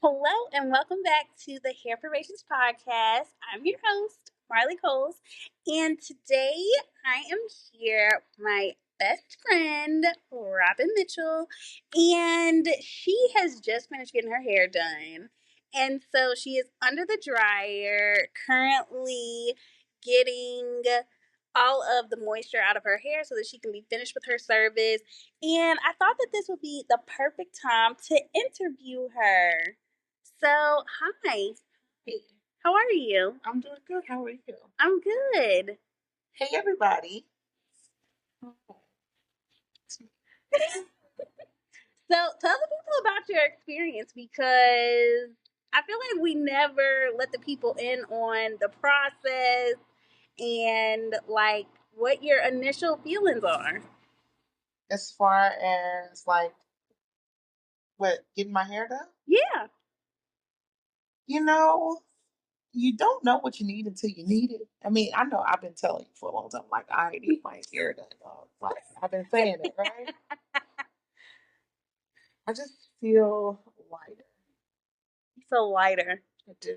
Hello and welcome back to the Hairfirmations Podcast. I'm your host, Marley Coles, and today I am here with my best friend, Robyn Mitchell, and she has just finished getting her hair done. And so she is under the dryer, currently getting all of the moisture out of her hair so that she can be finished with her service. And I thought that this would be the perfect time to interview her. So, hi. Hey, How are you? I'm doing good. How are you? I'm good. Hey, everybody. So, tell the people about your experience because I feel like we never let the people in on the process and like what your initial feelings are. As far as like what getting my hair done, Yeah. you don't know what you need until you need it. I mean, I know I've been telling you for a long time, like I need my hair done. Dog. Like I've been saying it, right? I just feel lighter. You feel lighter. I do.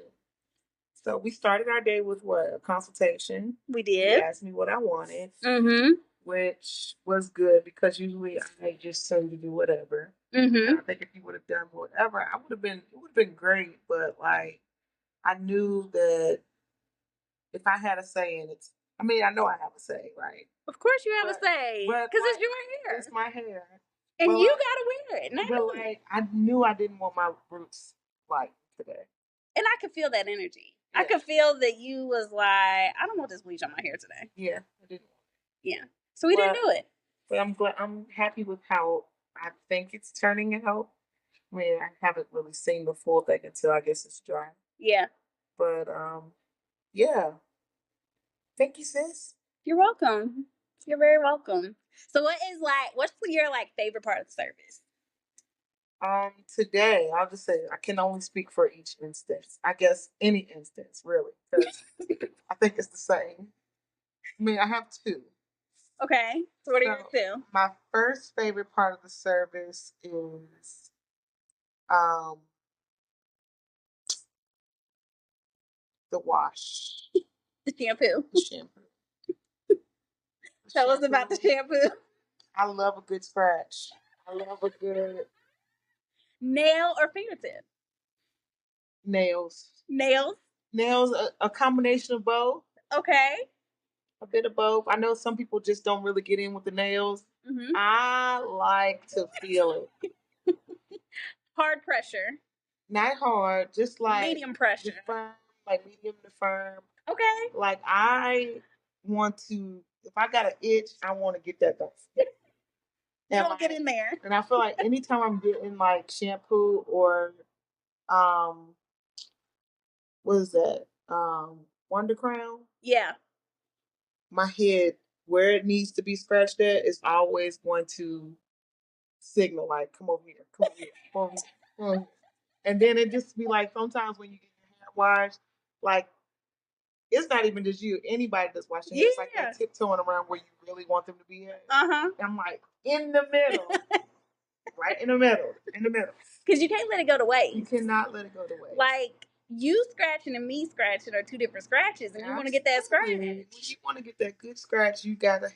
So we started our day with what? A consultation. We He did. asked me what I wanted, Mm-hmm. which was good because usually I just tell you to do whatever. Mm-hmm. I think if you would have done whatever, it would have been great. But like, I knew that if I had a say in it, I mean, I know I have a say, right? Of course you have a say. but Because it's like, your hair. It's my hair, And But you like- gotta wear it. And I but know like, I knew I didn't want my roots like today. And I could feel that energy. I Yeah. could feel that you was like, I don't want this bleach on my hair today. Yeah, I didn't. Yeah. So we didn't But- do it. But I'm glad. I'm happy with how I think it's turning out. I mean, I haven't really seen the full thing until I guess it's dry. Yeah. But yeah. Thank you, sis. You're welcome. You're very welcome. So what's your favorite part of the service? Today I'll just say I can only speak for each instance. I guess any instance really, because I think it's the same. I mean, I have two. Okay. So what are your two? My first favorite part of the service is the wash, The shampoo. the shampoo. Tell us about the shampoo. I love a good scratch. I love a good Nail or fingertip? nails. Nails. Nails, a combination of both. Okay. A bit of both. I know some people just don't really get in with the nails. Mm-hmm. I like to feel it. Hard pressure. Not hard, just like medium pressure. Firm, like medium to firm. Okay. Like I want to, if I got an itch, I want to get that done. You don't get in there. And I feel like anytime I'm getting like shampoo or what is that? Wonder Crown. Yeah. My head, where it needs to be scratched at, is always going to signal like, come over here, come over here, come over here. Come over here. And then it just be like sometimes when you get your hair washed, like it's not even just you, anybody that's washing hair, it's like they're tiptoeing around where you really want them to be at. Uh-huh. I'm like, in the middle. Right in the middle. In the middle. Because you can't let it go to waste. You cannot let it go to waste. Like, you scratching and me scratching are two different scratches, and you want to get that scratch. When you want to get that good scratch, you gotta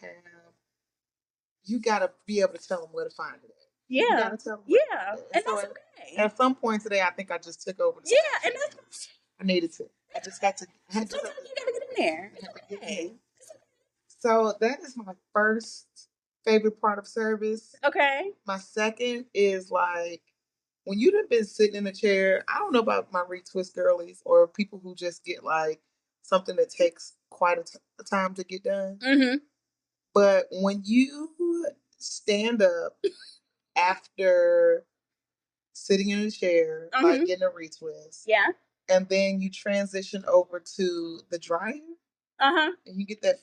be able to tell them where to find it. Yeah. You gotta tell them and so that's okay. At some point today, I think I just took over. And that's I needed to. I just had to. Sometimes you gotta get in there. Okay. So that is my first favorite part of service. Okay. My second is like when you've been sitting in a chair. I don't know about my retwist girlies or people who just get like something that takes quite a time to get done. Mm-hmm. But when you stand up after sitting in a chair, like getting a retwist, and then you transition over to the dryer, and you get that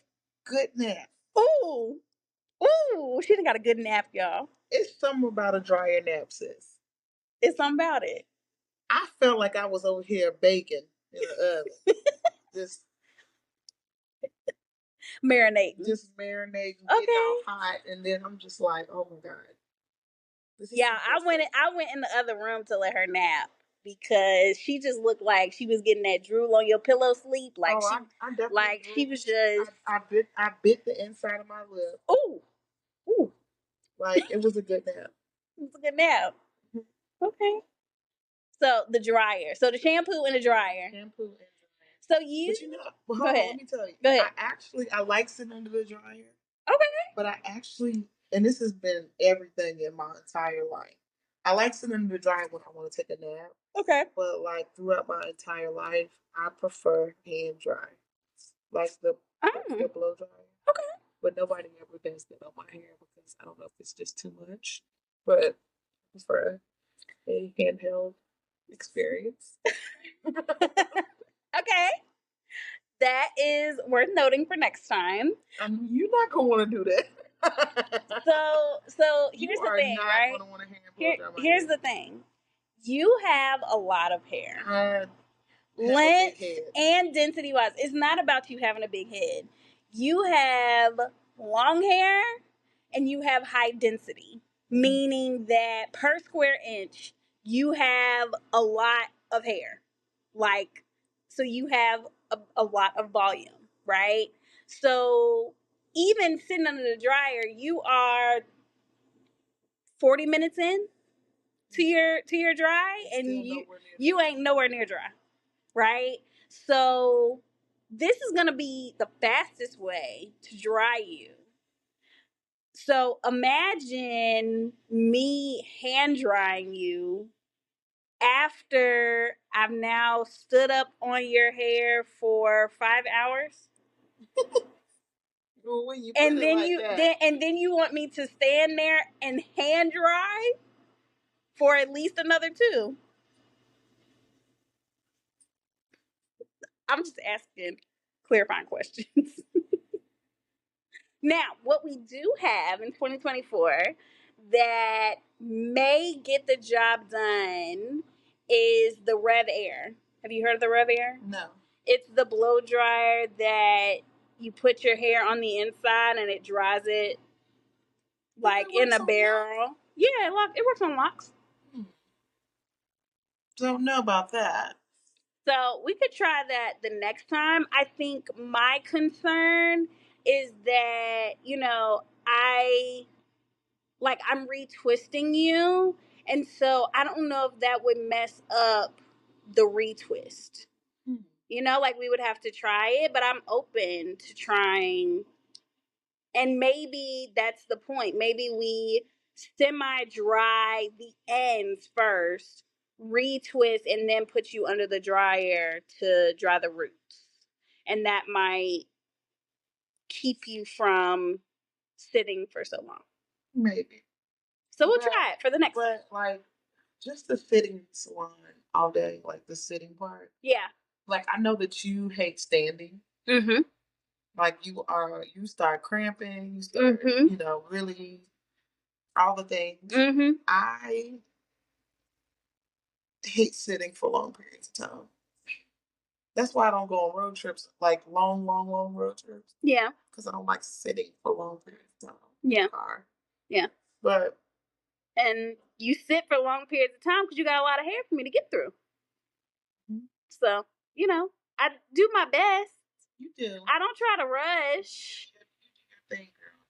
good nap. Ooh, she done got a good nap, y'all. It's something about a dryer nap, sis. It's something about it. I felt like I was over here baking in the oven. Just marinating. Getting all hot, and then I'm just like, oh my God. I went in the other room to let her nap. because she just looked like she was getting that drool on your pillow sleep. Like I definitely like drooled. she was just. I bit the inside of my lip. Ooh, ooh. Like it was a good nap. It was a good nap. Okay. So the dryer. So the shampoo and the dryer. Shampoo and dryer. So you. But you know, well, Go hold on, ahead. let me tell you. Go ahead. I like sitting under the dryer. Okay. But I actually, and this has been everything in my entire life. I like sitting under the dryer when I want to take a nap. Okay. But like throughout my entire life, I prefer hand dry, like the blow dryer. Okay. But nobody ever does that on my hair because I don't know if it's just too much. But I prefer a handheld experience. Okay. That is worth noting for next time. You're not gonna want to do that. So here's the thing, right? Here's the thing. You have a lot of hair. Length and density wise, it's not about you having a big head. You have long hair and you have high density, meaning that per square inch, you have a lot of hair. Like, so you have a lot of volume, right? So even sitting under the dryer, you are 40 minutes in to your dry, and you ain't nowhere near dry, right? So this is gonna be the fastest way to dry you. So imagine me hand drying you after I've now stood up on your hair for 5 hours. Well, when you and then you want me to stand there and hand dry for at least another 2. I'm just asking clarifying questions. Now, what we do have in 2024 that may get the job done is the Rev Air. Have you heard of the Rev Air? No. It's the blow dryer that you put your hair on the inside and it dries it like in a barrel. Yeah, it works on locks. Don't know about that. So we could try that the next time. I think my concern is that, I'm retwisting you. And so I don't know if that would mess up the retwist. We would have to try it, but I'm open to trying. And maybe that's the point. Maybe we semi-dry the ends first, retwist, and then put you under the dryer to dry the roots. And that might keep you from sitting for so long. Maybe. So we'll try it for the next. But like, just the sitting salon all day, like the sitting part. Yeah. Like I know that you hate standing. Mm-hmm. Like you start cramping. You start, really all the things. Mm-hmm. I hate sitting for long periods of time. That's why I don't go on road trips, like long road trips. Yeah. Because I don't like sitting for long periods of time. Yeah. In the car. Yeah. And you sit for long periods of time because you got a lot of hair for me to get through. Mm-hmm. So, I do my best. You do. I don't try to rush. You do your thing, girl.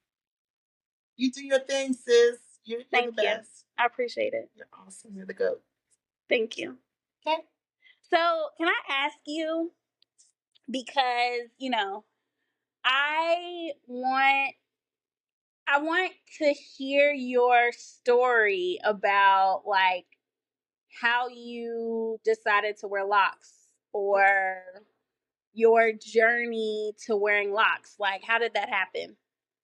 You do your thing, sis. You're the best. I appreciate it. You're awesome. You're the GOAT. Thank you. Okay. So, can I ask you, because, I want to hear your story about, like, how you decided to wear locks or your journey to wearing locks. Like, how did that happen?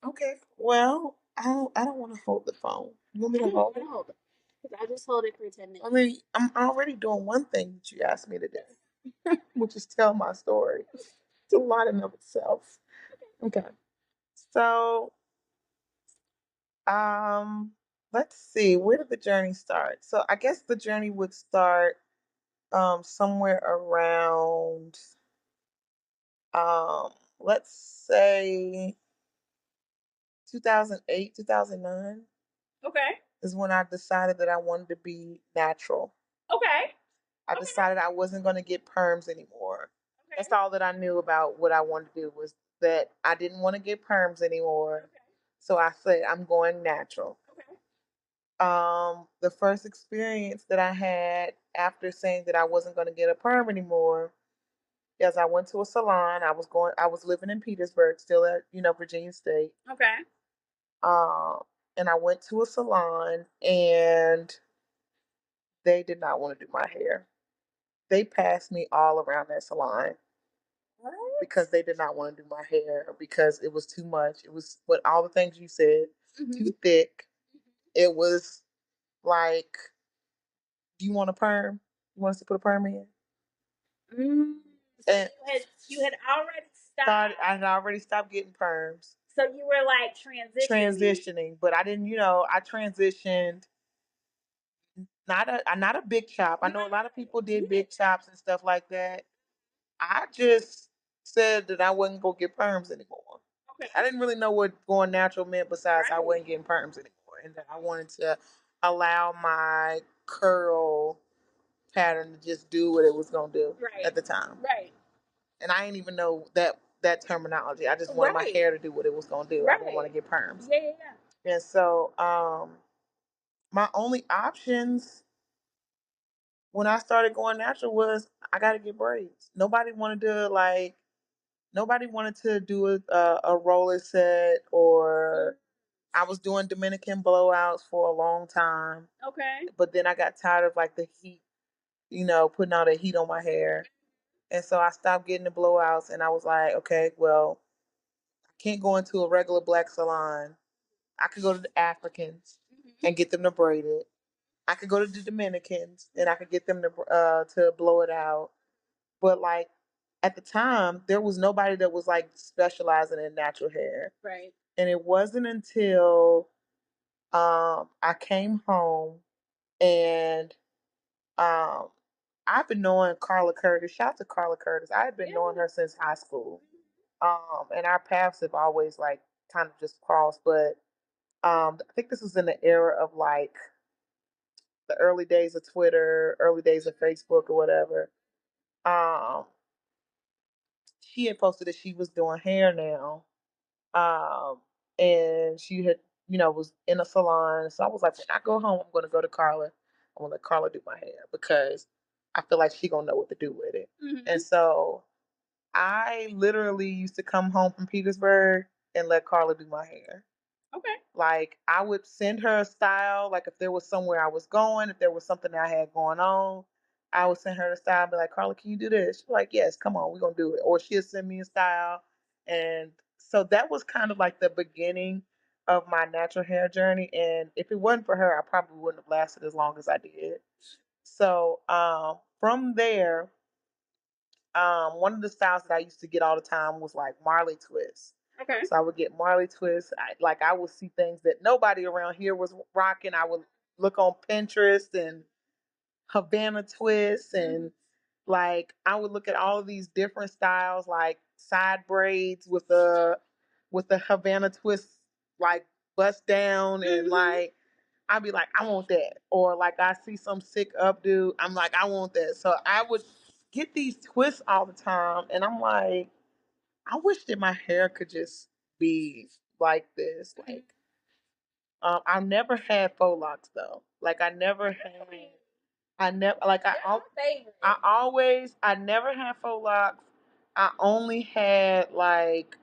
Okay. Well, I don't want to hold the phone. You want me to hold it? Hold it. I just hold it for 10 minutes. I mean, I'm already doing one thing that you asked me to do, which is tell my story. It's a lot in of itself. Okay. So, let's see. Where did the journey start? So, I guess the journey would start somewhere around let's say 2008, 2009. Okay. Is when I decided that I wanted to be natural. Okay. I decided I wasn't going to get perms anymore. Okay. That's all that I knew about what I wanted to do, was that I didn't want to get perms anymore. Okay. So I said, I'm going natural. Okay. The first experience that I had after saying that I wasn't going to get a perm anymore, is I went to a salon. I was living in Petersburg, still at, Virginia State. Okay. Um, and I went to a salon, and they did not want to do my hair. They passed me all around that salon. What? Because they did not want to do my hair, because it was too much. It was what all the things you said, too thick. It was like, do you want a perm? You want us to put a perm in? So you had already stopped. I had already stopped getting perms. So you were like transitioning, but I didn't. I transitioned. Not a big chop. I know a lot of people did big chops and stuff like that. I just said that I wasn't gonna get perms anymore. Okay. I didn't really know what going natural meant, besides I wasn't getting perms anymore, and that I wanted to allow my curl pattern to just do what it was gonna do at the time. Right. And I didn't even know that terminology. I just wanted my hair to do what it was gonna do. I didn't want to get perms. Yeah. And so, my only options when I started going natural was I got to get braids. Nobody wanted to do a roller set, or I was doing Dominican blowouts for a long time. Okay. But then I got tired of like the heat, putting all the heat on my hair. And so I stopped getting the blowouts, and I was like, okay, well, I can't go into a regular black salon. I could go to the Africans and get them to braid it. I could go to the Dominicans and I could get them to blow it out. But like at the time, there was nobody that was like specializing in natural hair. Right. And it wasn't until I came home, and I've been knowing Carla Curtis. Shout out to Carla Curtis. I had been knowing her since high school. And our paths have always like kind of just crossed. But I think this was in the era of like the early days of Twitter, early days of Facebook or whatever. Um, she had posted that she was doing hair now. Um, and she had, was in a salon. So I was like, when I go home, I'm gonna go to Carla. I'm gonna let Carla do my hair, because I feel like she gonna know what to do with it. Mm-hmm. And so I literally used to come home from Petersburg and let Carla do my hair. Okay. Like I would send her a style. Like if there was somewhere I was going, if there was something that I had going on, I would send her the style and be like, Carla, can you do this? She'd be like, yes, come on, we're gonna do it. Or she'd send me a style. And so that was kind of like the beginning of my natural hair journey. And if it wasn't for her, I probably wouldn't have lasted as long as I did. So from there, one of the styles that I used to get all the time was like Marley twists. Okay. So I would get Marley twists. I would see things that nobody around here was rocking. I would look on Pinterest and Havana twists, and like I would look at all of these different styles, like side braids with the Havana twist, like bust down, and like I'd be like, I want that. Or like I see some sick updo, I'm like, I want that. So I would get these twists all the time, and I'm like, I wish that my hair could just be like this. Like, I never had faux locks though. Like, I never, like, I never had faux locks. I only had like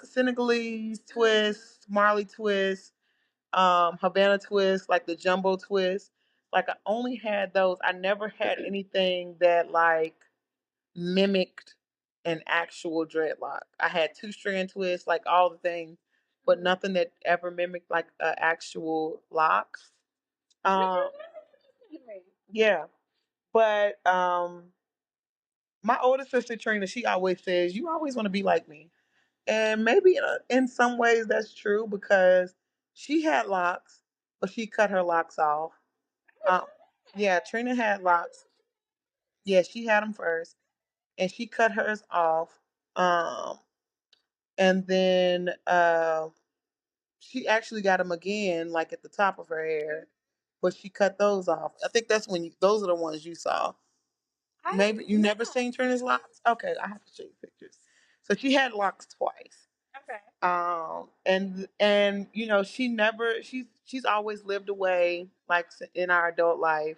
Senegalese twists, Marley twists, Havana twist, like the jumbo twist. Like I only had those. I never had anything that like mimicked an actual dreadlock. I had two strand twists, like all the things, but nothing that ever mimicked like an actual lock. Um, yeah, but my older sister Trina, she always says, "You always want to be like me," and maybe in some ways that's true, because she had locks, but she cut her locks off. Um, yeah, Trina had locks. Yeah, she had them first, and she cut hers off. Um, and then she actually got them again, like at the top of her hair, but she cut those off. I think that's when those are the ones you saw. Maybe you never seen Trina's locks. Okay, I have to show you pictures. So she had locks twice. Okay. And you know she's always lived away like in our adult life.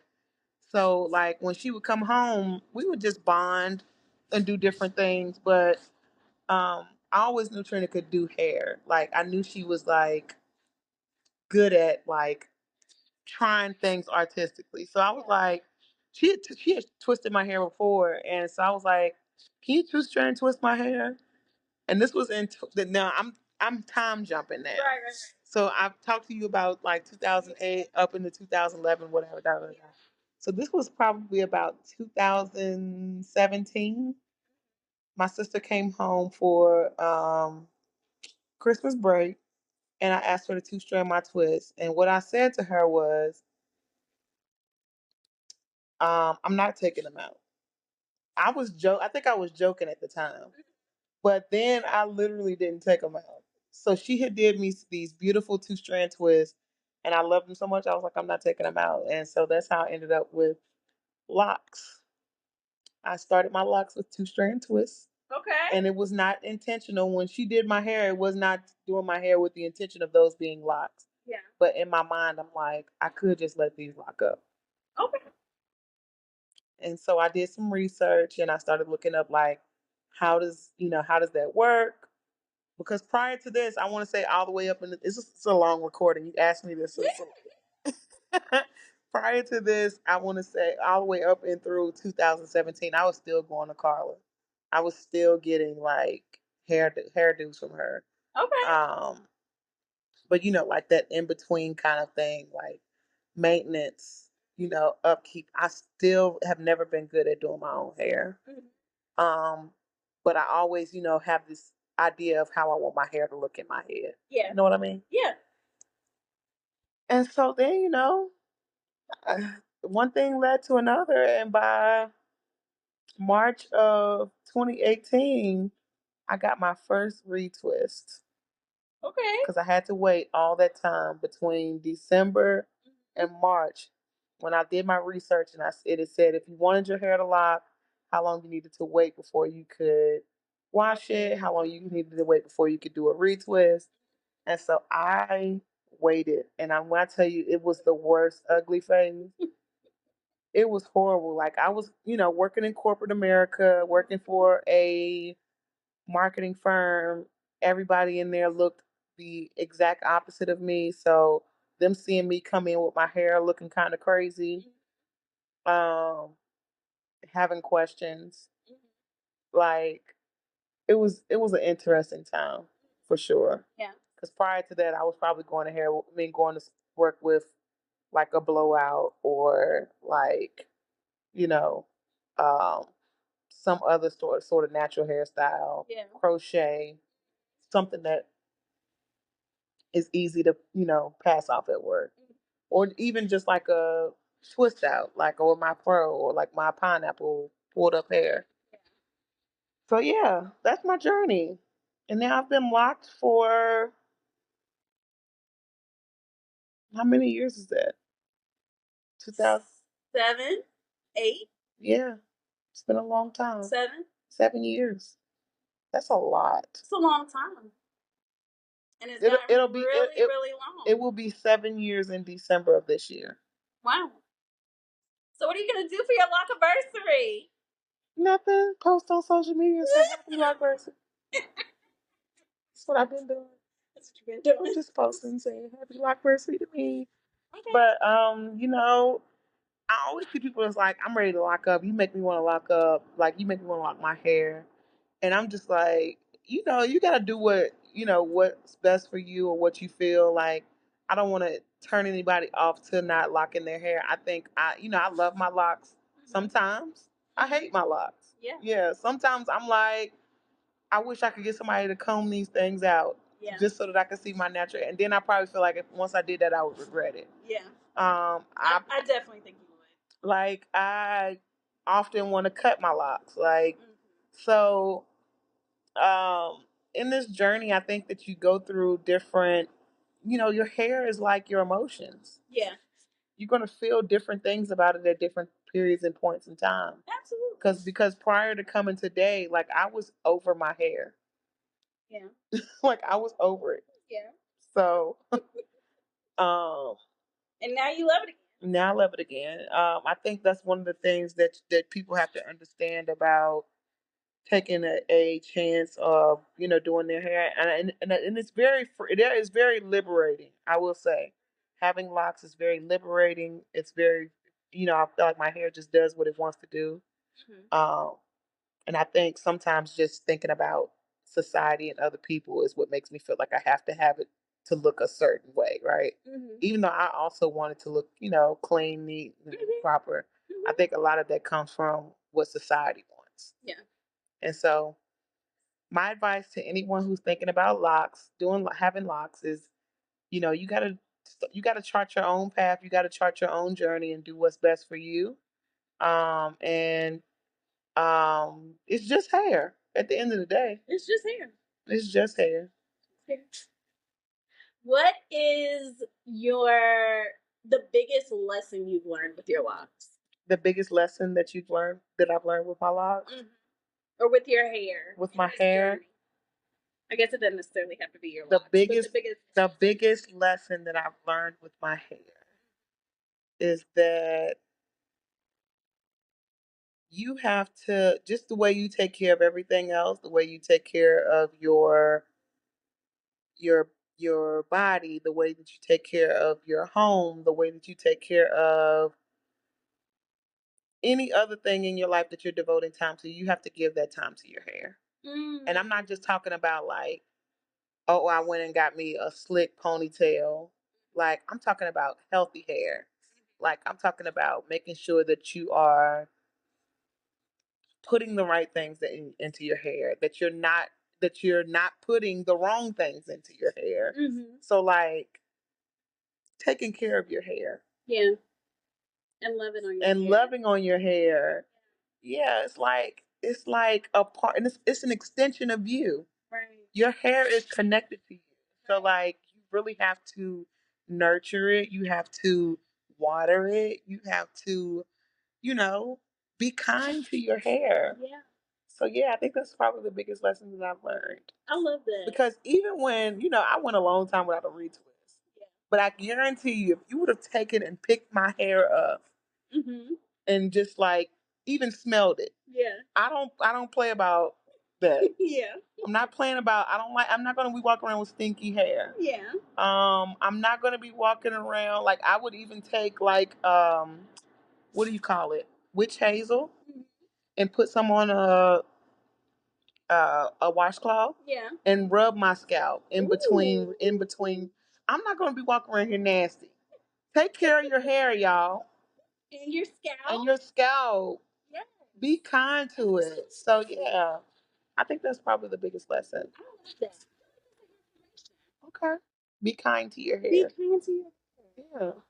So like when she would come home, we would just bond and do different things. But I always knew Trina could do hair. Like I knew she was like good at like trying things artistically. So I was like, she had twisted my hair before, and so I was like, can you just try and twist my hair? And this was now I'm time jumping now. Right. So I've talked to you about like 2008 up into 2011, whatever. Da, da, da. So this was probably about 2017. My sister came home for Christmas break, and I asked her to two-strand my twist. And what I said to her was, I'm not taking them out. I think I was joking at the time, but then I literally didn't take them out. So she had did me these beautiful two-strand twists, and I loved them so much. I was like, I'm not taking them out, and so that's how I ended up with locks. I started my locks with two-strand twists. Okay. And it was not intentional. When she did my hair, it was not doing my hair with the intention of those being locks. Yeah. But in my mind, I'm like, I could just let these lock up. Okay. And so I did some research and I started looking up like how does that work? Because prior to this, I want to say all the way up in it's a long recording. You asked me this. Prior to this, I want to say all the way up and through 2017, I was still going to Carla. I was still getting like hairdos from her. Okay. But like that in between kind of thing, like maintenance, upkeep. I still have never been good at doing my own hair. Mm-hmm. But I always, have this idea of how I want my hair to look in my head. Yeah. You know what I mean? Yeah. And so then, one thing led to another, and by March of 2018, I got my first retwist. Okay. Because I had to wait all that time between December and March when I did my research, and it said if you wanted your hair to lock, how long you needed to wait before you could wash it, how long you needed to wait before you could do a retwist. And so I waited, and when I tell you, it was the worst ugly phase. It was horrible. Like I was, working in corporate America, working for a marketing firm. Everybody in there looked the exact opposite of me. So them seeing me come in with my hair looking kind of crazy, um, having questions, like it was an interesting time for sure. Yeah. Because prior to that, I was probably going to work with like a blowout or like you know, um, some other sort of natural hairstyle, yeah, crochet, something that is easy to pass off at work, or even just like a twist out, like or my fro or like my pineapple pulled up hair. So yeah, that's my journey, and now I've been locked for how many years is that? 2007, 8. Yeah, it's been a long time. 7 years. That's a lot. It's a long time. And it'll be really long. It will be 7 years in December of this year. Wow. So what are you gonna do for your lock anniversary? Nothing. Post on social media and say happy lock anniversary. That's what I've been doing. That's what you've been doing. Just posting saying happy lock anniversary to me. Okay. But I always see people as like, I'm ready to lock up. You make me want to lock up. Like you make me want to lock my hair. And I'm just like, you got to do what's best for you or what you feel like. I don't want to turn anybody off to not locking their hair. I think I love my locks. Sometimes I hate my locks. Yeah. Yeah. Sometimes I'm like, I wish I could get somebody to comb these things out. Yeah. Just so that I could see my natural. And then I probably feel like once I did that, I would regret it. Yeah. I definitely think you would. Like I often want to cut my locks. Like so in this journey, I think that you go through different, your hair is like your emotions. Yeah. you're gonna feel different things about it at different periods and points in time. Absolutely. Because prior to coming today, like I was over my hair. Yeah. Like I was over it. Yeah. So, and now you love it again. Now I love it again. I think that's one of the things that people have to understand about taking a chance of doing their hair, and it's it is very liberating. I will say, having locks is very liberating. It's very, I feel like my hair just does what it wants to do. Mm-hmm. And I think sometimes just thinking about society and other people is what makes me feel like I have to have it to look a certain way, right? Mm-hmm. Even though I also want it to look, clean, neat, and mm-hmm. proper. Mm-hmm. I think a lot of that comes from what society wants. Yeah. And so my advice to anyone who's thinking about locks, having locks is, you gotta chart your own path, you gotta chart your own journey and do what's best for you. And it's just hair. At the end of the day, it's just hair. It's just hair. What is the biggest lesson you've learned with your locks? The biggest lesson that I've learned with my locks, mm-hmm. Or with your hair? With my hair. Journey. I guess it doesn't necessarily have to be your locks. The biggest lesson that I've learned with my hair is that you have to, just the way you take care of everything else, the way you take care of your body, the way that you take care of your home, the way that you take care of any other thing in your life that you're devoting time to, you have to give that time to your hair. Mm. And I'm not just talking about like, oh, I went and got me a slick ponytail. Like, I'm talking about healthy hair. Like, I'm talking about making sure that you are putting the right things into your hair, that you're not putting the wrong things into your hair. Mm-hmm. So like taking care of your hair. Yeah. And loving on your hair. Yeah, it's like a part, and it's an extension of you. Right. Your hair is connected to you. So like you really have to nurture it, you have to water it, you have to, be kind to your hair. Yeah. So yeah, I think that's probably the biggest lesson that I've learned. I love that. Because even when, I went a long time without a retwist. Yeah. But I guarantee you, if you would have taken and picked my hair up, mm-hmm. and just like even smelled it. Yeah. I don't play about that. Yeah. I'm not playing about, I'm not gonna be walking around with stinky hair. Yeah. I'm not gonna be walking around, like I would even take like what do you call it? Witch hazel. Mm-hmm. And put some on a washcloth. Yeah. And rub my scalp in between. I'm not gonna be walking around here nasty. Take care of your hair, y'all. And your scalp. Yeah. Be kind to it. So yeah, I think that's probably the biggest lesson. I love that. Okay. Be kind to your hair. Be kind to your hair. Yeah.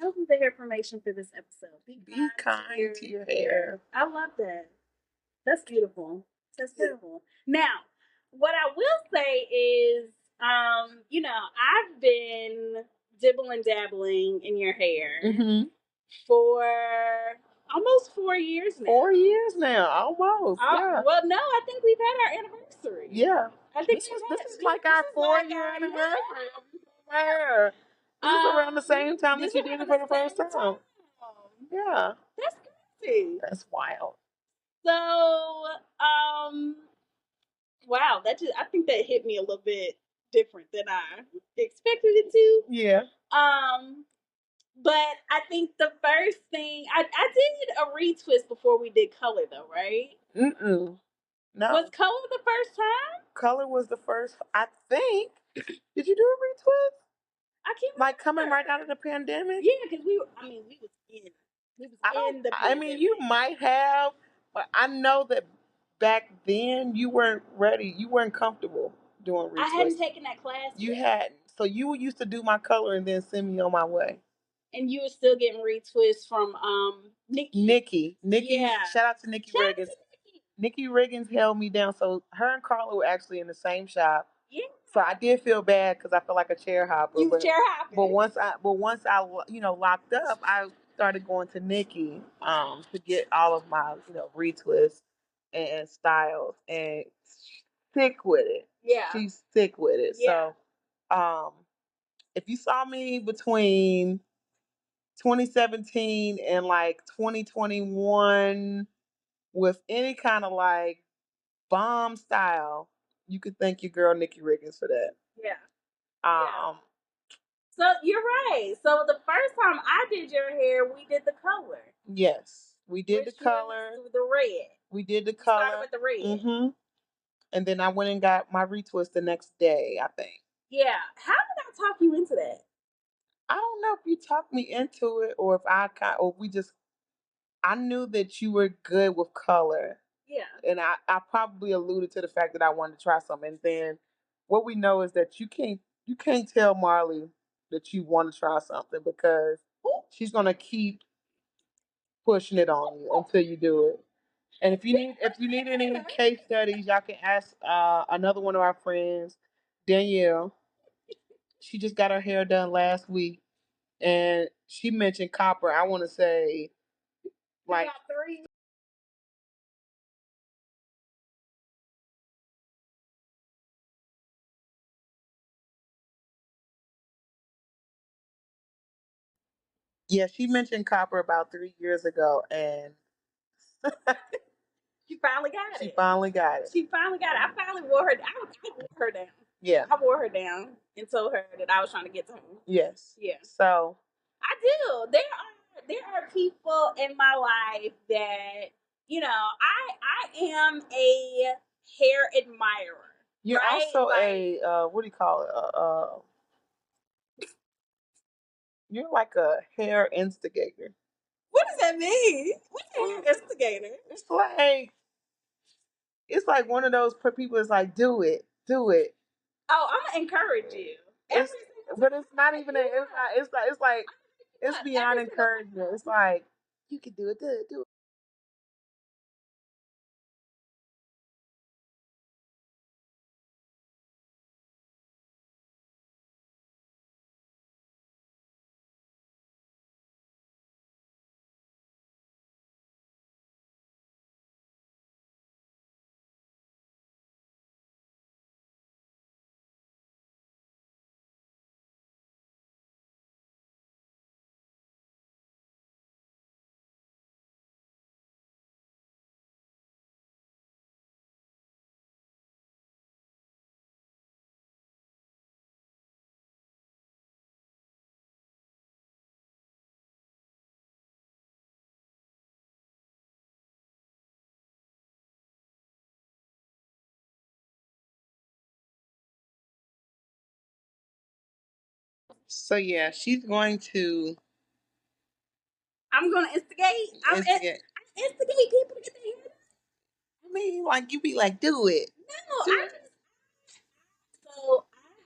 That was the Hairfirmation for this episode. Be kind to your hair. I love that. That's beautiful. That's beautiful. Now, what I will say is, I've been dabbling in your hair. Mm-hmm. For almost 4 years now. 4 years now, almost. Yeah. Well, no, I think we've had our anniversary. Yeah. I think this is like our 4-year anniversary. Yeah. This is around the same time that you did it for the first time. Yeah. That's crazy. That's wild. So, wow, I think that hit me a little bit different than I expected it to. Yeah. But I think the first thing I did a retwist before we did color though, right? No. Was color the first time? Color was the first. I think. Did you do a retwist? I can't. Like coming right out of the pandemic? Yeah, because we was in the pandemic. I mean, you might have, but I know that back then you weren't ready. You weren't comfortable doing retwist. I hadn't taken that class. You hadn't. So you used to do my color and then send me on my way. And you were still getting retwists from Nikki. Yeah. Shout out to Nikki Riggins. Nikki Riggins held me down. So her and Carla were actually in the same shop. Yeah. So I did feel bad because I felt like a chair hopper. You chair hopper. But once I locked up, I started going to Nikki to get all of my retwists and styles, and stick with it. Yeah. She's sick with it. Yeah. So if you saw me between 2017 and like 2021 with any kind of like bomb style, you could thank your girl Nikki Riggins for that. Yeah. So you're right. So the first time I did your hair, we did the color. Yes, we did the color. The red. We did the color. Started with the red. Mm-hmm. And then I went and got my retwist the next day, I think. Yeah. How did I talk you into that? I don't know if you talked me into it or if I knew that you were good with color. Yeah. And I probably alluded to the fact that I wanted to try something. And then what we know is that you can't tell Marley that you want to try something because she's gonna keep pushing it on you until you do it. And if you need any case studies, y'all can ask another one of our friends, Danielle. She just got her hair done last week, and she mentioned copper. I want to say, like, three. Yeah, she mentioned copper about 3 years ago, and she finally got it. She finally got it. I finally wore her. I wore her down. Yeah. I wore her down and told her that I was trying to get to her. Yes. Yeah. So I do. There are people in my life that I am a hair admirer. You're right? also a what do you call it? You're like a hair instigator. What does that mean? What's a hair instigator? It's like one of those people that's like, do it. Oh, I'm gonna encourage you. But it's not even. It's beyond encouragement. It's like you can do it. Do it. So yeah, she's going to. I'm gonna instigate. I'm instigate people to get their hair. I mean, like you be like, do it. No, so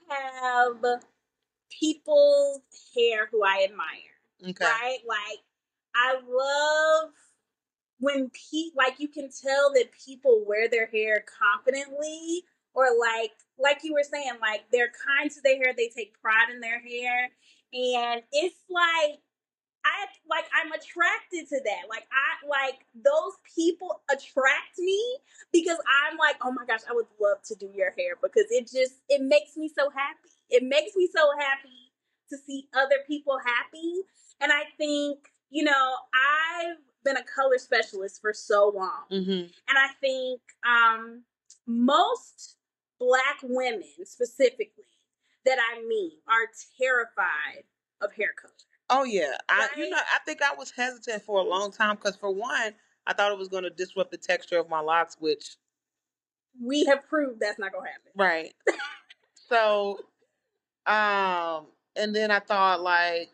I have people's hair who I admire. Okay. Right? Like I love when you can tell that people wear their hair confidently, or like you were saying, like they're kind to their hair, they take pride in their hair, and it's like I'm attracted to that. Like those people attract me because I'm like, oh my gosh, I would love to do your hair because it makes me so happy. It makes me so happy to see other people happy. And I think, I've been a color specialist for so long. Mm-hmm. And I think most Black women specifically that I meet are terrified of hair color. Oh yeah, right? I think I was hesitant for a long time because for one, I thought it was going to disrupt the texture of my locks, which we have proved that's not going to happen. Right. So, and then I thought like,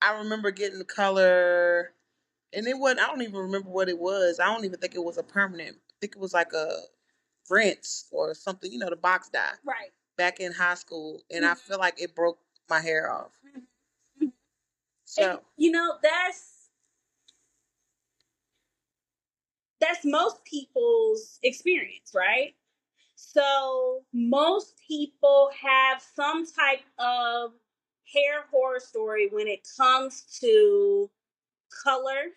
I remember getting the color, and it wasn't. I don't even remember what it was. I don't even think it was a permanent. I think it was like a rinse or something. The box dye. Right. Back in high school, and I feel like it broke my hair off. So that's most people's experience, right? So most people have some type of hair horror story when it comes to color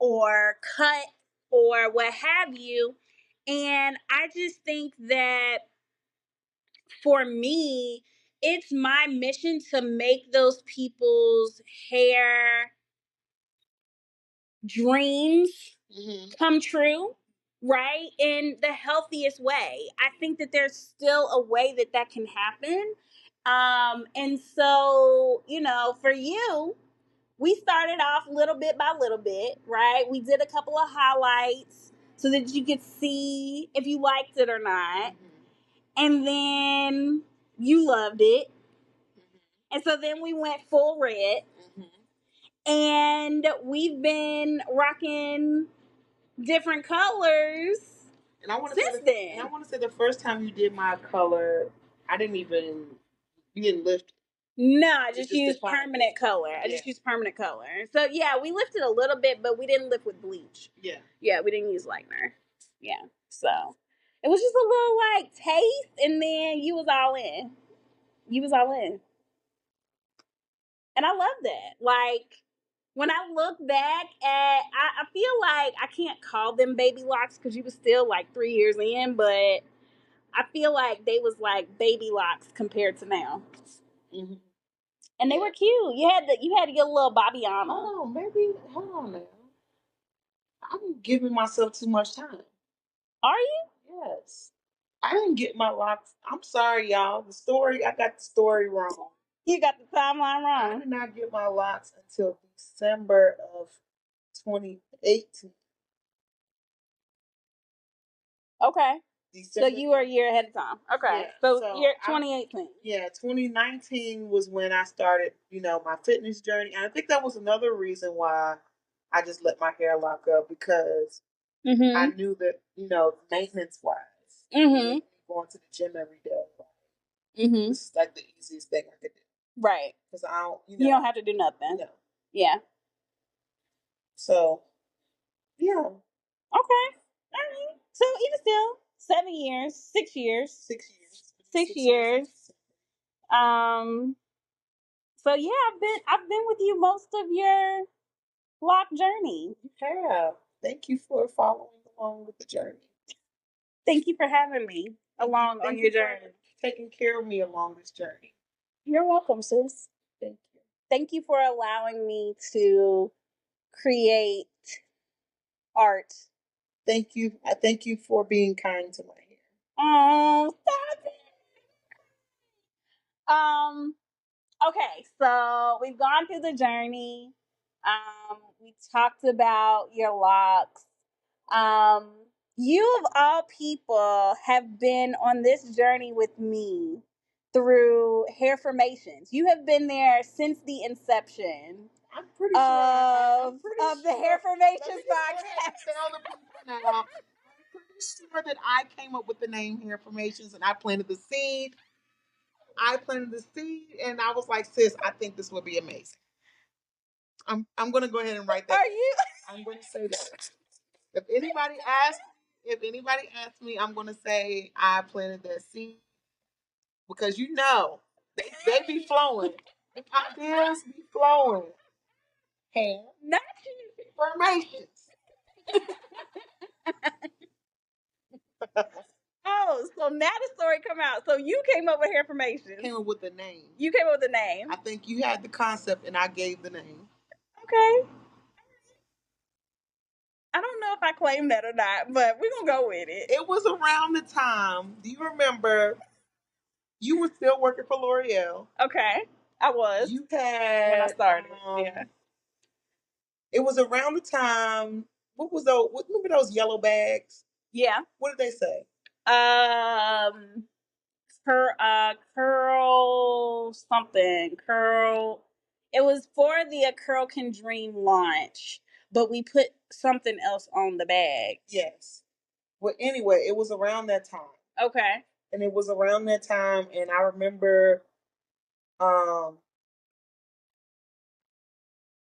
or cut or what have you. And I just think that for me, it's my mission to make those people's hair dreams come true, right? In the healthiest way. I think that there's still a way that that can happen. And so, you know, for you, we started off little bit by little bit, right? We did a couple of highlights so that you could see if you liked it or not. And then you loved it. And so then we went full red. And we've been rocking different colors since then. And I want to say the first time you did my color, you didn't lift. No, I just used permanent color. I just used permanent color. So yeah, we lifted a little bit, but we didn't lift with bleach. Yeah, we didn't use lightener. Yeah, so it was just a little like taste, and then you was all in. And I love that. Like, when I look back at, I feel like I can't call them baby locks because you was still like 3 years in, but I feel like they was like baby locks compared to now. And they were cute. You had to get a little bobby on them. Hold on now. I'm giving myself too much time. Are you? Yes. I didn't get my locks. I'm sorry, y'all. I got the story wrong. You got the timeline wrong. I did not get my locks until December of 2018. Okay. December. So you were a year ahead of time. Okay. Yeah, so year 2018. 2019 was when I started, my fitness journey. And I think that was another reason why I just let my hair lock up, because I knew that, maintenance wise, going to the gym every day. This is like the easiest thing I could do. Right. Because I don't, you don't have to do nothing. No. Yeah. So, yeah. Okay. All right. So even still, 7 years, 6 years. 6 years. 6 years. So yeah, I've been with you most of your lock journey. You have. Thank you for following along with the journey. Thank you for having me along on your journey. Taking care of me along this journey. You're welcome, sis. Thank you. Thank you for allowing me to create art. Thank you. I thank you for being kind to my hair. Oh, stop it. Okay, so we've gone through the journey. We talked about your locks. You of all people have been on this journey with me through Hairfirmations. You have been there since the inception. I'm pretty sure of the Hairfirmations podcast. Tell the people now. I'm pretty sure that I came up with the name Hairfirmations, and I planted the seed. And I was like, sis, I think this would be amazing. I'm going to go ahead and write that. Are you? I'm going to say that. If anybody asks me, I'm going to say I planted that seed, because they be flowing. The ideas be flowing. Hair, not Hairfirmations. Oh, so now the story come out. So you came up with Hairfirmations. Came up with the name. You came up with the name. I think you had the concept and I gave the name. Okay. I don't know if I claim that or not, but we're going to go with it. It was around the time, do you remember, you were still working for L'Oreal. Okay. I was. You had... When I started, yeah. It was around the time, remember those yellow bags? Yeah. What did they say? Curl something. Curl. It was for the Curl Can Dream launch, but we put something else on the bag. Yes. Well, anyway, it was around that time. Okay. And it was around that time, and I remember,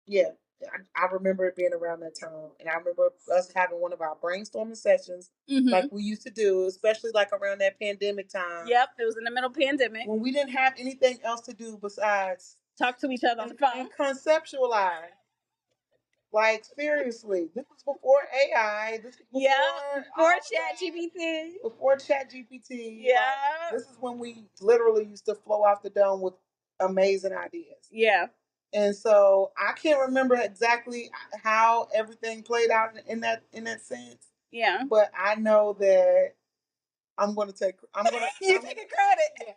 yeah. I remember it being around that time, and I remember us having one of our brainstorming sessions, like we used to do, especially like around that pandemic time. Yep, it was in the middle of the pandemic when we didn't have anything else to do besides talk to each other on the phone and conceptualize. Like seriously, this was before AI. This was before ChatGPT. Before ChatGPT. Yeah. Like, this is when we literally used to flow off the dome with amazing ideas. Yeah. And so I can't remember exactly how everything played out in that sense. Yeah. But I know that I'm going to take. You taking credit? Yes.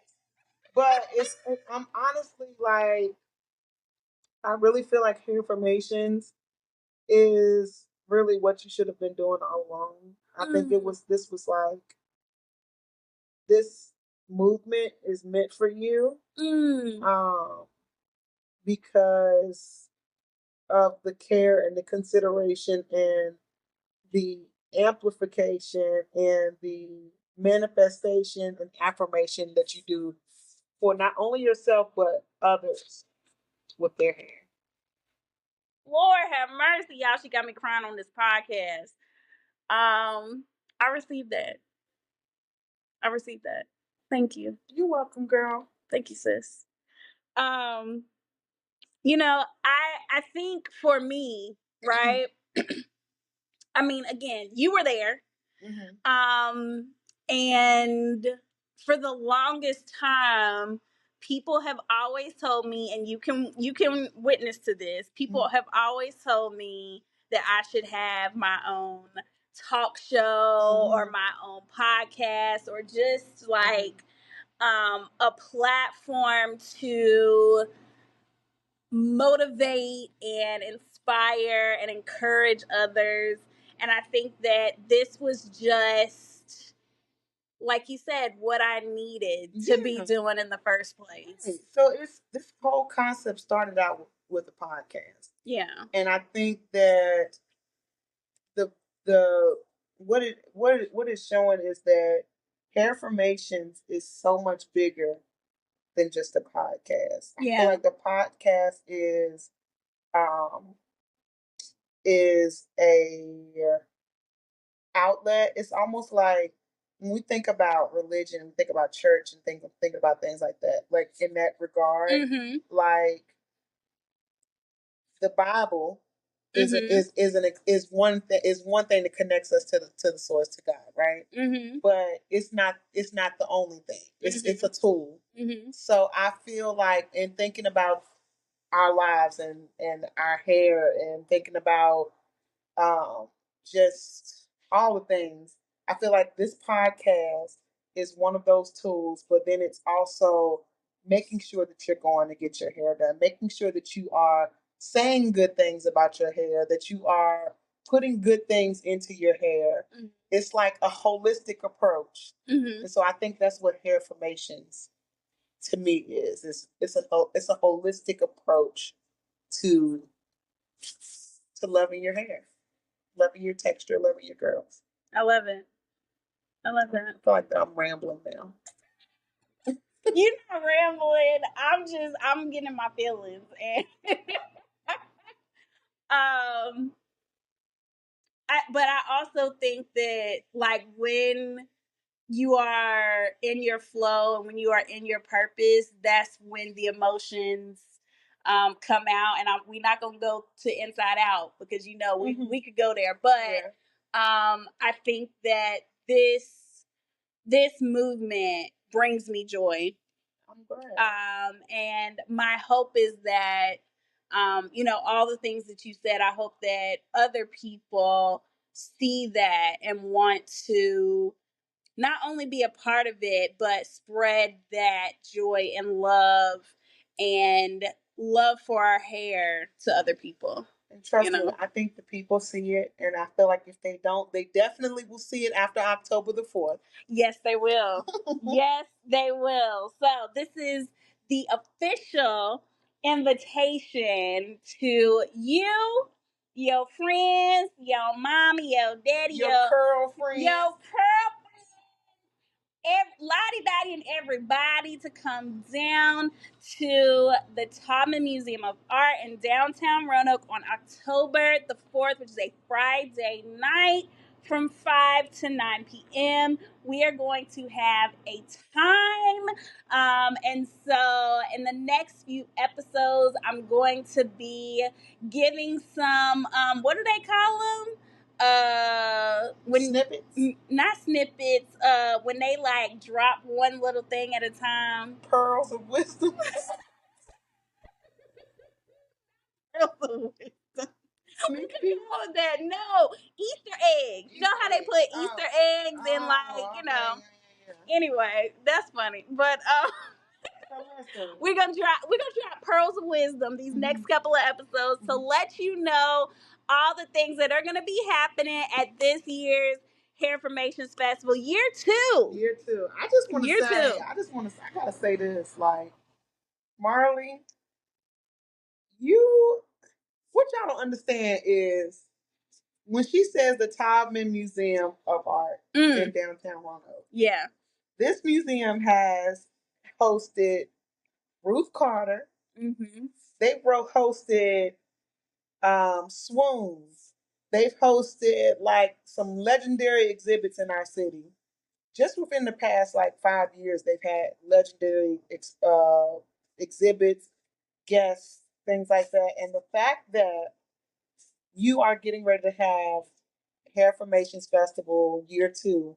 But I'm honestly like, I really feel like Hairfirmations is really what you should have been doing all along. I think this was like, this movement is meant for you. Because of the care and the consideration and the amplification and the manifestation and affirmation that you do for not only yourself but others with their hair. Lord have mercy, y'all. She got me crying on this podcast. I received that. Thank you. You're welcome, girl. Thank you, sis. You know, I think for me, right? I mean, again, you were there. And for the longest time, people have always told me, and you can witness to this, people have always told me that I should have my own talk show or my own podcast or just like a platform to motivate and inspire and encourage others. And I think that this was just, like you said, what I needed to be doing in the first place. So this whole concept started out with a podcast. Yeah. And I think that the what it's showing is that Hairfirmations is so much bigger than just a podcast. I feel like the podcast is a outlet. It's almost like when we think about religion, we think about church and think about things like that. Like in that regard, like the Bible is one thing that connects us to the source, to God, right? But it's not the only thing. It's a tool. So I feel like in thinking about our lives and our hair and thinking about just all the things, I feel like this podcast is one of those tools, but then it's also making sure that you're going to get your hair done, making sure that you are saying good things about your hair, that you are putting good things into your hair. It's like a holistic approach. And so I think that's what Hairfirmations to me is. It's a holistic approach to loving your hair, loving your texture, loving your curls. I love it. I love that. I feel like I'm rambling now. You're not rambling. I'm getting my feelings. And but I also think that like when you are in your flow and when you are in your purpose, that's when the emotions come out. And we're not gonna go to Inside Out because we could go there, but I think that this movement brings me joy. I'm glad. And my hope is that all the things that you said, I hope that other people see that and want to not only be a part of it, but spread that joy and love for our hair to other people. And trust me, I think the people see it, and I feel like if they don't, they definitely will see it after October the 4th. Yes, they will. Yes, they will. So this is the official invitation to you, your friends, your mommy, your daddy, your curl friends, Lottie Dottie and everybody to come down to the Taubman Museum of Art in downtown Roanoke on October the 4th, which is a Friday night from 5 to 9 p.m. We are going to have a time. And so in the next few episodes, I'm going to be giving some, what do they call them? When Snippets? Not snippets, when they like drop one little thing at a time. Pearls of wisdom. Pearls of wisdom. What you call that? No, Easter eggs. You know how they put Easter eggs in, like, you know. Yeah. Anyway, that's funny. But we're gonna drop pearls of wisdom these next couple of episodes to let you know all the things that are gonna be happening at this year's Hairfirmations Festival, year 2. Year 2. I just want to say, I gotta say this, like, Marley, what y'all don't understand is when she says the Taubman Museum of Art in downtown Roanoke. Yeah. This museum has hosted Ruth Carter. Mm-hmm. They've hosted swoons. They've hosted like some legendary exhibits in our city. Just within the past like 5 years, they've had legendary exhibits, guests, things like that. And the fact that you are getting ready to have Hairfirmations Festival year 2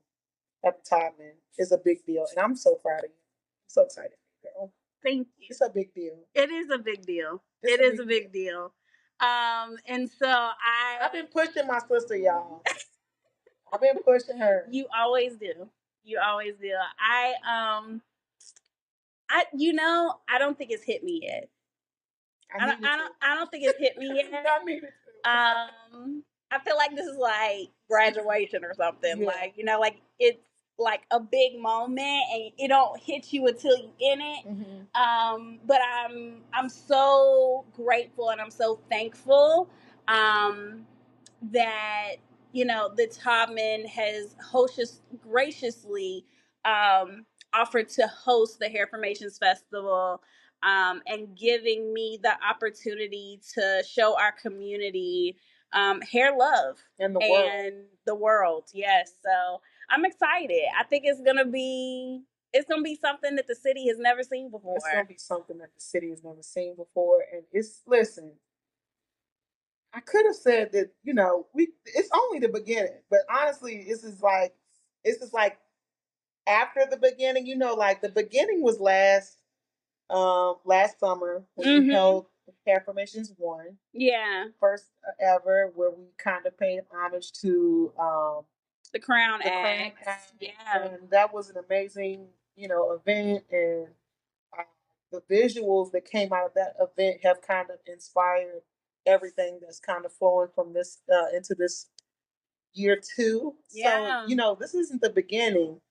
at the Taubman is a big deal. And I'm so proud of you. I'm so excited, girl. Thank you. It's a big deal. It is a big deal. It is a big deal. And so I've been pushing my sister, y'all. I've been pushing her. You always do. You always do. I don't think it's hit me yet. I don't think it's hit me yet. I need it too. I feel like this is like graduation or something. Yeah. Like, you know, like it's like a big moment and it don't hit you until you in it. Mm-hmm. But I'm so grateful and I'm so thankful that, you know, the Taubman has graciously offered to host the Hairfirmations Festival and giving me the opportunity to show our community hair love and the world. Yes. So I'm excited. I think it's gonna be something that the city has never seen before. It's gonna be something that the city has never seen before. And listen, I could have said that, you know, it's only the beginning, but honestly, this is like after the beginning, you know, like the beginning was last summer when we held Hairfirmations 1. Yeah. First ever, where we kind of paid homage to the Crown Act. Yeah. And that was an amazing, you know, event. And the visuals that came out of that event have kind of inspired everything that's kind of flowing from this into this year 2. Yeah. So, you know, this isn't the beginning,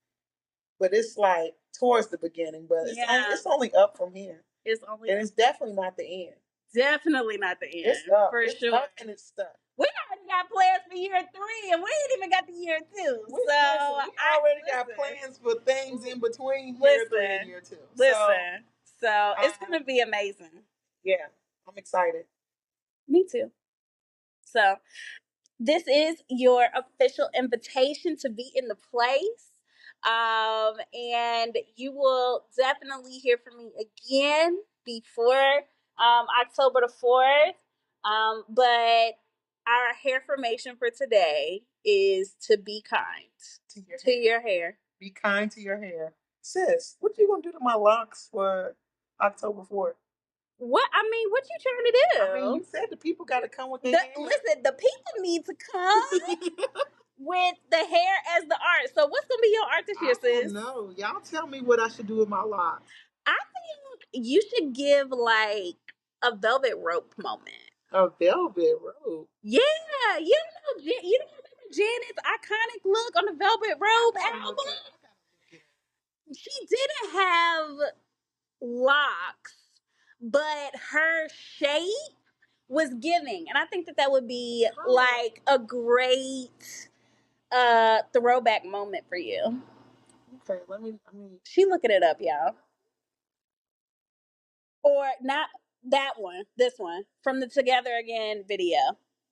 but it's like towards the beginning, but it's only up from here. It's definitely not the end. Definitely not the end. It's up. For sure. Up and it's stuck. We already got plans for year 3 and we ain't even got the year 2. We already got plans for things in between year 3 and year 2. So it's going to be amazing. Yeah, I'm excited. Me too. So this is your official invitation to be in the place. And you will definitely hear from me again before October the 4th. But our hairfirmation for today is to be kind to your hair. Be kind to your hair. Sis, what you gonna do to my locks for October 4th? What you trying to do? I mean, you said the people got to come with their hair. Listen, the people need to come with the hair as the art. So what's gonna be your art this year, sis? No, y'all tell me what I should do with my locks. I think you should give like a velvet rope moment. A velvet rope? Yeah, you don't remember Janet's iconic look on the Velvet Rope album? She didn't have locks, but her shape was giving, and I think that would be like a great throwback moment for you. Okay, She looking it up, y'all. Or not that one, this one from the Together Again video.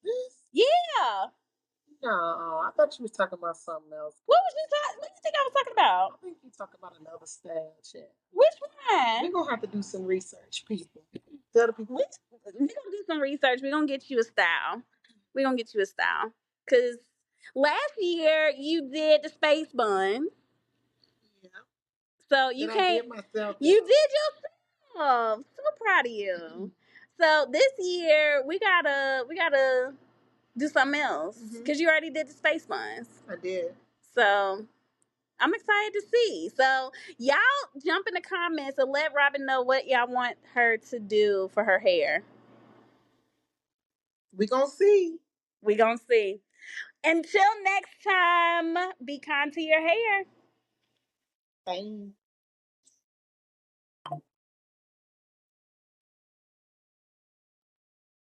This? Yeah. No, I thought you was talking about something else. What do you think I was talking about? I think you talking about another style shit. Which one? We're gonna have to do some research, people. Tell the people. We're gonna do some research. We're gonna get you a style. We're gonna get you a style. Cause last year you did the space bun. Yeah. So you Then can't. I did myself. You did yourself. So proud of you. So this year we gotta do something else. Cause you already did the space buns. I did. So I'm excited to see. So y'all jump in the comments and let Robyn know what y'all want her to do for her hair. We gonna see. We gonna see. Until next time, be kind to your hair. Bye.